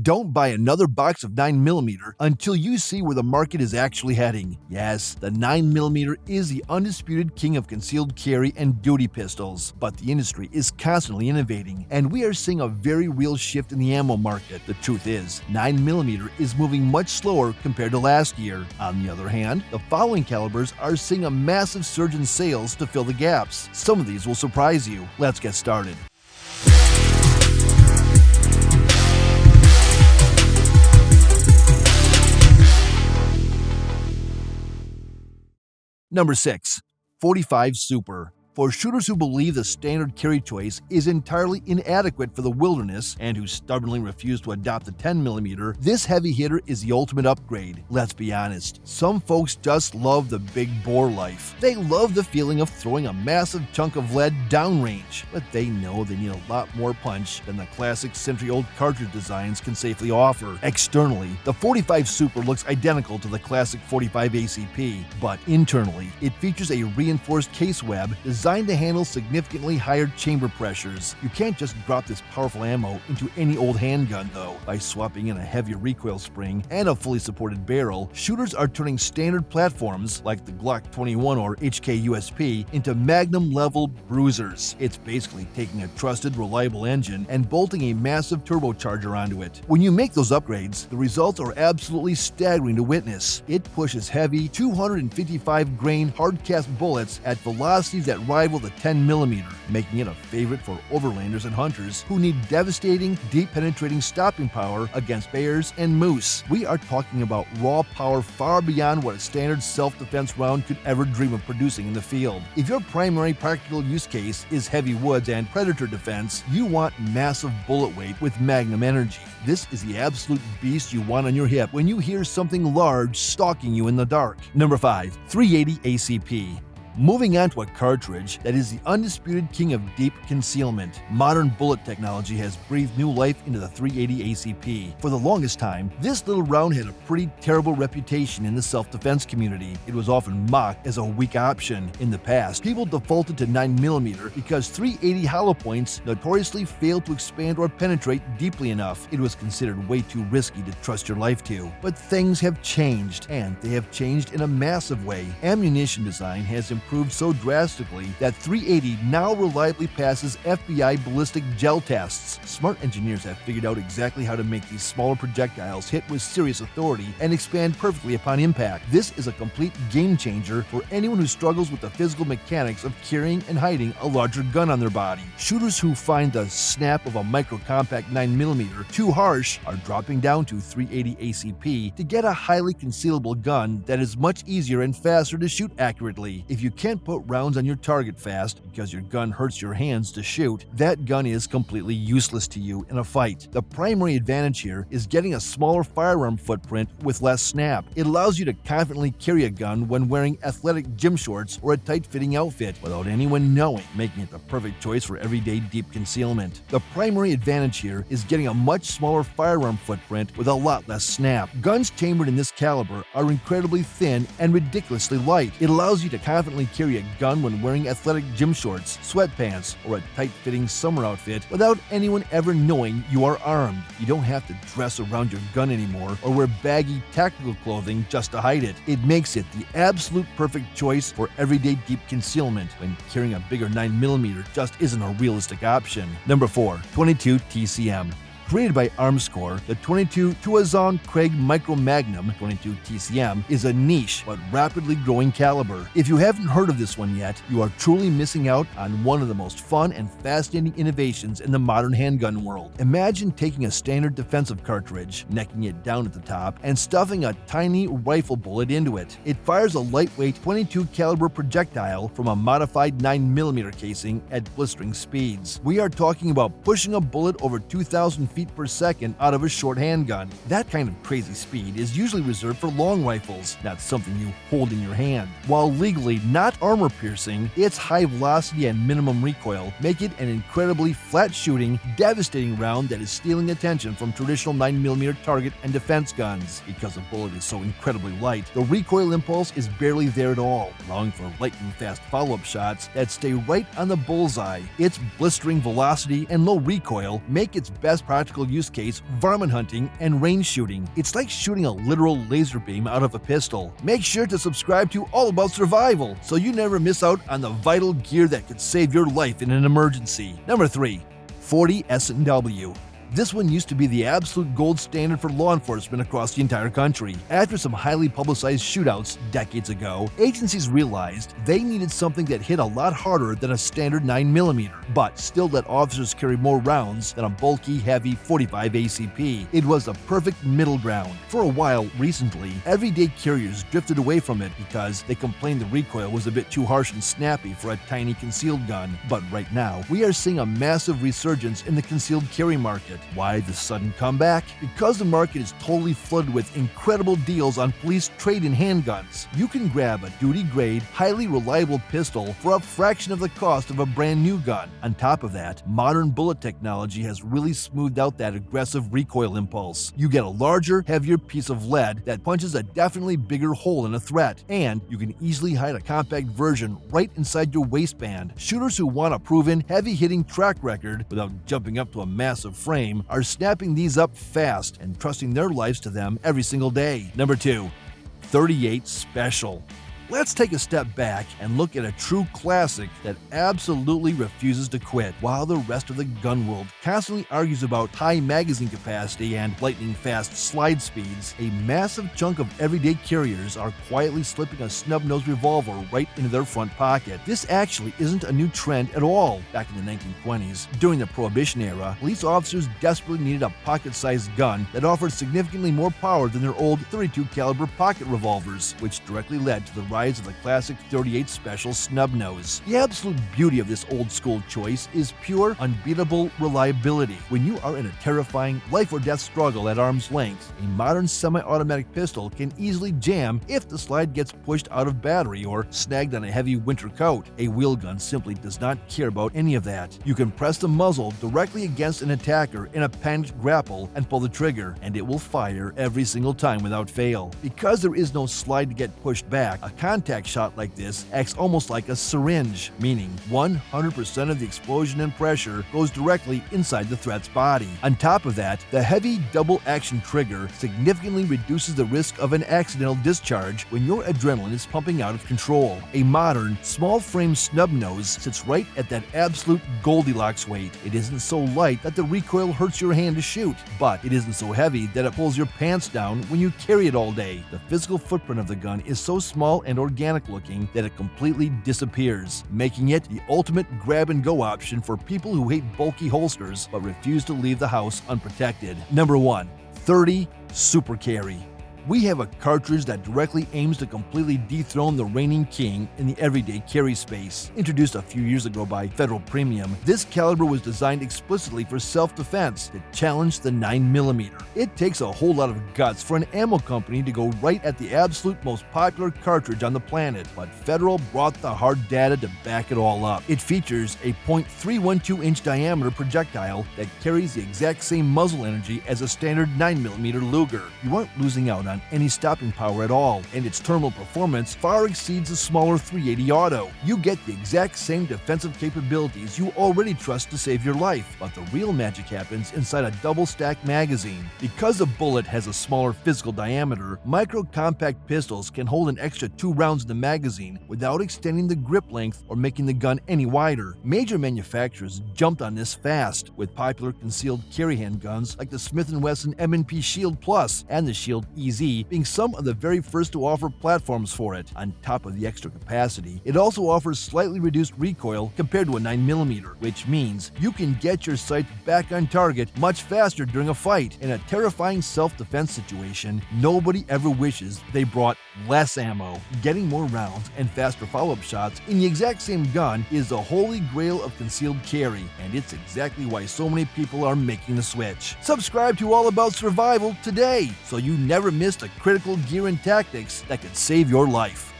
Don't buy another box of 9mm until you see where the market is actually heading. Yes, the 9mm is the undisputed king of concealed carry and duty pistols, but the industry is constantly innovating, and we are seeing a very real shift in the ammo market. The truth is, 9mm is moving much slower compared to last year. On the other hand, the following calibers are seeing a massive surge in sales to fill the gaps. Some of these will surprise you. Let's get started. Number 6. 45 Super. For shooters who believe the standard carry choice is entirely inadequate for the wilderness and who stubbornly refuse to adopt the 10mm, this heavy hitter is the ultimate upgrade. Let's be honest, some folks just love the big bore life. They love the feeling of throwing a massive chunk of lead downrange, but they know they need a lot more punch than the classic century-old cartridge designs can safely offer. Externally, the 45 Super looks identical to the classic 45 ACP, but internally, it features a reinforced case web designed to handle significantly higher chamber pressures. You can't just drop this powerful ammo into any old handgun though. By swapping in a heavier recoil spring and a fully supported barrel, shooters are turning standard platforms like the Glock 21 or HK USP into Magnum-level bruisers. It's basically taking a trusted, reliable engine and bolting a massive turbocharger onto it. When you make those upgrades, the results are absolutely staggering to witness. It pushes heavy 255-grain hard-cast bullets at velocities that rival the 10mm, making it a favorite for overlanders and hunters who need devastating, deep-penetrating stopping power against bears and moose. We are talking about raw power far beyond what a standard self-defense round could ever dream of producing in the field. If your primary practical use case is heavy woods and predator defense, you want massive bullet weight with Magnum energy. This is the absolute beast you want on your hip when you hear something large stalking you in the dark. Number 5. 380 ACP. Moving on to a cartridge that is the undisputed king of deep concealment, modern bullet technology has breathed new life into the 380 ACP. For the longest time, this little round had a pretty terrible reputation in the self-defense community. It was often mocked as a weak option. In the past, people defaulted to 9mm because 380 hollow points notoriously failed to expand or penetrate deeply enough. It was considered way too risky to trust your life to. But things have changed, and they have changed in a massive way. Ammunition design has improved so drastically that 380 now reliably passes FBI ballistic gel tests. Smart engineers have figured out exactly how to make these smaller projectiles hit with serious authority and expand perfectly upon impact. This is a complete game changer for anyone who struggles with the physical mechanics of carrying and hiding a larger gun on their body. Shooters who find the snap of a micro-compact 9mm too harsh are dropping down to 380 ACP to get a highly concealable gun that is much easier and faster to shoot accurately. If you can't put rounds on your target fast because your gun hurts your hands to shoot, that gun is completely useless to you in a fight. The primary advantage here is getting a smaller firearm footprint with less snap. It allows you to confidently carry a gun when wearing athletic gym shorts or a tight-fitting outfit without anyone knowing, making it the perfect choice for everyday deep concealment. The primary advantage here is getting a much smaller firearm footprint with a lot less snap. Guns chambered in this caliber are incredibly thin and ridiculously light. It allows you to confidently carry a gun when wearing athletic gym shorts, sweatpants, or a tight-fitting summer outfit without anyone ever knowing you are armed. You don't have to dress around your gun anymore or wear baggy tactical clothing just to hide it. It makes it the absolute perfect choice for everyday deep concealment when carrying a bigger 9mm just isn't a realistic option. Number 4. 22 TCM. Created by Armscore, the 22 Tuazon Craig Micro Magnum 22 TCM is a niche but rapidly growing caliber. If you haven't heard of this one yet, you are truly missing out on one of the most fun and fascinating innovations in the modern handgun world. Imagine taking a standard defensive cartridge, necking it down at the top, and stuffing a tiny rifle bullet into it. It fires a lightweight 22 caliber projectile from a modified 9mm casing at blistering speeds. We are talking about pushing a bullet over 2,000 feet per second out of a short handgun. That kind of crazy speed is usually reserved for long rifles, not something you hold in your hand. While legally not armor-piercing, its high velocity and minimum recoil make it an incredibly flat-shooting, devastating round that is stealing attention from traditional 9mm target and defense guns. Because the bullet is so incredibly light, the recoil impulse is barely there at all, allowing for lightning-fast follow-up shots that stay right on the bullseye. Its blistering velocity and low recoil make its best practical practical use case, varmint hunting, and range shooting. It's like shooting a literal laser beam out of a pistol. Make sure to subscribe to All About Survival so you never miss out on the vital gear that could save your life in an emergency. Number 3. 40 S&W. This one used to be the absolute gold standard for law enforcement across the entire country. After some highly publicized shootouts decades ago, agencies realized they needed something that hit a lot harder than a standard 9mm, but still let officers carry more rounds than a bulky, heavy 45 ACP. It was the perfect middle ground. For a while recently, everyday carriers drifted away from it because they complained the recoil was a bit too harsh and snappy for a tiny concealed gun. But right now, we are seeing a massive resurgence in the concealed carry market. Why the sudden comeback? Because the market is totally flooded with incredible deals on police trade-in handguns. You can grab a duty-grade, highly reliable pistol for a fraction of the cost of a brand new gun. On top of that, modern bullet technology has really smoothed out that aggressive recoil impulse. You get a larger, heavier piece of lead that punches a definitely bigger hole in a threat, and you can easily hide a compact version right inside your waistband. Shooters who want a proven, heavy-hitting track record without jumping up to a massive frame are snapping these up fast and trusting their lives to them every single day. Number 2. 38 Special. Let's take a step back and look at a true classic that absolutely refuses to quit. While the rest of the gun world constantly argues about high magazine capacity and lightning-fast slide speeds, a massive chunk of everyday carriers are quietly slipping a snub-nose revolver right into their front pocket. This actually isn't a new trend at all. Back in the 1920s, during the Prohibition era, police officers desperately needed a pocket-sized gun that offered significantly more power than their old .32 caliber pocket revolvers, which directly led to the rise of the classic 38 Special snub-nose. The absolute beauty of this old-school choice is pure, unbeatable reliability. When you are in a terrifying life-or-death struggle at arm's length, a modern semi-automatic pistol can easily jam if the slide gets pushed out of battery or snagged on a heavy winter coat. A wheel gun simply does not care about any of that. You can press the muzzle directly against an attacker in a panicked grapple and pull the trigger, and it will fire every single time without fail. Because there is no slide to get pushed back, a contact shot like this acts almost like a syringe, meaning 100% of the explosion and pressure goes directly inside the threat's body. On top of that, the heavy double-action trigger significantly reduces the risk of an accidental discharge when your adrenaline is pumping out of control. A modern, small-frame snub-nose sits right at that absolute Goldilocks weight. It isn't so light that the recoil hurts your hand to shoot, but it isn't so heavy that it pulls your pants down when you carry it all day. The physical footprint of the gun is so small and organic looking that it completely disappears, making it the ultimate grab-and-go option for people who hate bulky holsters but refuse to leave the house unprotected. Number 1. 30 Super Carry. We have a cartridge that directly aims to completely dethrone the reigning king in the everyday carry space. Introduced a few years ago by Federal Premium, this caliber was designed explicitly for self-defense to challenge the 9mm. It takes a whole lot of guts for an ammo company to go right at the absolute most popular cartridge on the planet, but Federal brought the hard data to back it all up. It features a .312-inch diameter projectile that carries the exact same muzzle energy as a standard 9mm Luger. You aren't losing out on any stopping power at all, and its terminal performance far exceeds a smaller .380 auto. You get the exact same defensive capabilities you already trust to save your life, but the real magic happens inside a double-stack magazine. Because the bullet has a smaller physical diameter, micro-compact pistols can hold an extra 2 rounds in the magazine without extending the grip length or making the gun any wider. Major manufacturers jumped on this fast, with popular concealed carry handguns like the Smith & Wesson M&P Shield Plus and the Shield EZ being some of the very first to offer platforms for it. On top of the extra capacity, it also offers slightly reduced recoil compared to a 9mm, which means you can get your sight back on target much faster during a fight. In a terrifying self-defense situation, nobody ever wishes they brought less ammo. Getting more rounds and faster follow-up shots in the exact same gun is the holy grail of concealed carry, and it's exactly why so many people are making the switch. Subscribe to All About Survival today so you never miss the critical gear and tactics that could save your life.